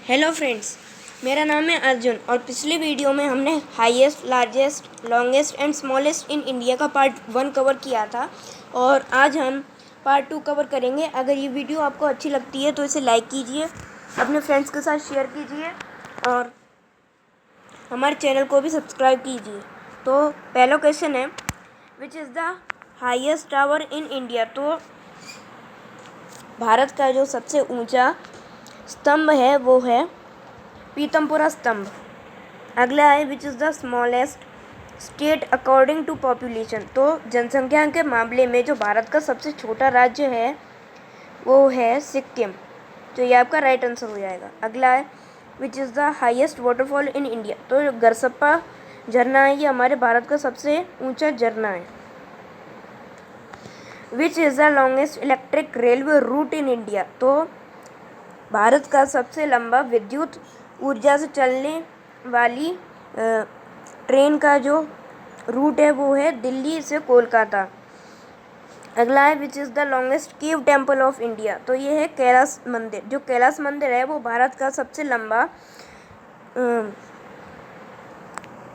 Hello friends, मेरा नाम है अर्जुन और पिछले वीडियो में हमने highest, largest, longest and smallest in India का पार्ट 1 कवर किया था और आज हम पार्ट 2 कवर करेंगे। अगर ये वीडियो आपको अच्छी लगती है तो इसे लाइक कीजिए, अपने फ्रेंड्स के साथ शेयर कीजिए और हमारे चैनल को भी सब्सक्राइब कीजिए। तो पहला क्वेश्चन है, which is the highest tower in India. तो भारत का जो सबसे ऊंचा स्तंभ है वो है पीतमपुरा स्तंभ। अगला है, which is the smallest state according to population. तो जनसंख्या के मामले में जो भारत का सबसे छोटा राज्य है वो है सिक्किम, तो ये आपका राइट आंसर हो जाएगा। अगला है, which is the highest waterfall in India. तो गरसप्पा झरना है, ये हमारे भारत का सबसे ऊंचा झरना है। Which is the longest electric railway route in India. तो भारत का सबसे लंबा विद्युत ऊर्जा से चलने वाली ट्रेन का जो रूट है वो है दिल्ली से कोलकाता। अगला है, which is the longest cave temple of India. तो ये है कैलाश मंदिर। जो कैलाश मंदिर है वो भारत का सबसे लंबा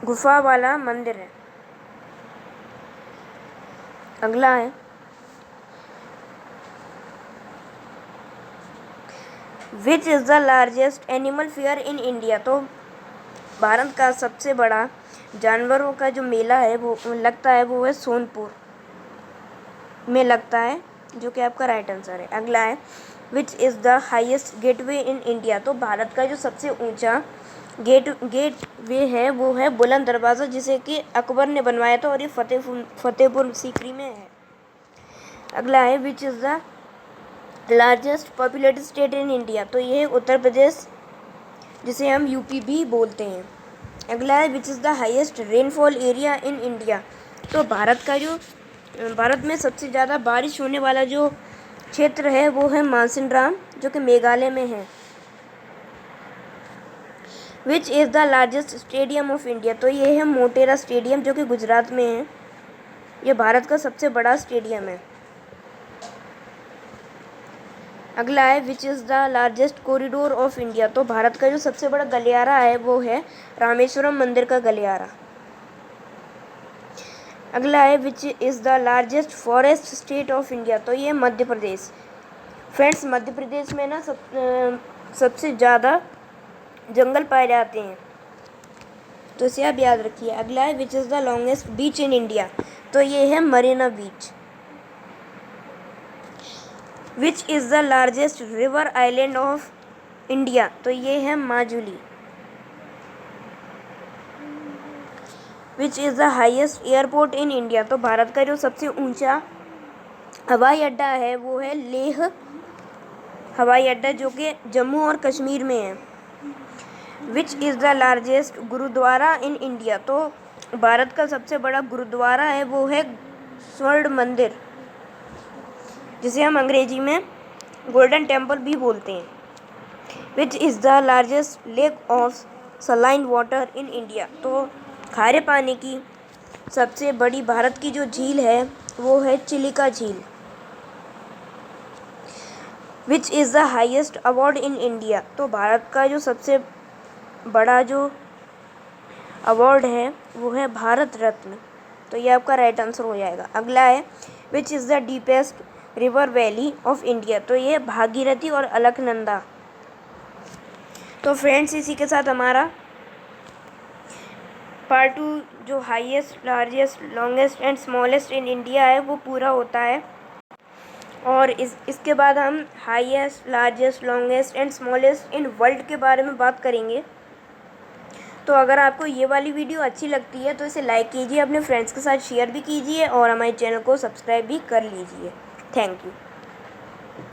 गुफा वाला मंदिर है। अगला है, which is the largest animal fair in India. तो भारत का सबसे बड़ा जानवरों का जो मेला है वो लगता है वो है सोनपुर में लगता है, जो कि आपका राइट आंसर है। अगला है, which is the highest gateway in India. तो भारत का जो सबसे ऊंचा गेटवे है वो है बुलंद दरवाज़ा, जिसे कि अकबर ने बनवाया था और ये फतेहपुर सीकरी में है। अगला है, which is the largest populated state in India. तो ये है उत्तर प्रदेश, जिसे हम यूपी भी बोलते हैं। अगला है, which is the highest rainfall area in India. तो भारत में सबसे ज़्यादा बारिश होने वाला जो क्षेत्र है वो है मानसिनराम, जो कि मेघालय में है। Which is the largest stadium of India. तो ये है मोटेरा स्टेडियम, जो कि गुजरात में है। ये भारत का सबसे बड़ा स्टेडियम है। अगला है, which is the largest corridor of India. तो भारत का जो सबसे बड़ा गलियारा है वो है रामेश्वरम मंदिर का गलियारा। अगला है, which is the largest forest state of India. तो ये मध्य प्रदेश। फ्रेंड्स, मध्य प्रदेश में ना सबसे ज़्यादा जंगल पाए जाते हैं, तो इसे आप याद रखिए। अगला है, which is the longest beach in India. तो ये है Marina beach. Which is the largest river island of India. तो ये है Majuli. Which is the highest airport in India. तो भारत का जो सबसे ऊंचा हवाई अड्डा है वो है लेह हवाई अड्डा, जो कि जम्मू और कश्मीर में है। Which is the largest gurdwara in India. तो भारत का सबसे बड़ा गुरुद्वारा है वो है स्वर्ण मंदिर, जिसे हम अंग्रेजी में गोल्डन टेम्पल भी बोलते हैं। विच is the largest lake of saline water in India. तो खारे पानी की सबसे बड़ी भारत की जो झील है वो है चिलिका झील। विच is the highest award in India. तो भारत का जो सबसे बड़ा जो अवार्ड है वो है भारत रत्न, तो ये आपका राइट आंसर हो जाएगा। अगला है, which is the deepest river valley of India. तो ये भागीरथी और अलकनंदा। तो फ्रेंड्स, इसी के साथ हमारा पार्ट 2 जो highest, largest, longest and smallest in India है वो पूरा होता है और इसके बाद हम highest, largest, longest and smallest in world के बारे में बात करेंगे। तो अगर आपको ये वाली वीडियो अच्छी लगती है तो इसे लाइक कीजिए, अपने फ्रेंड्स के साथ शेयर भी कीजिए और हमारे चैनल को सब्सक्राइब भी कर लीजिए। Thank you.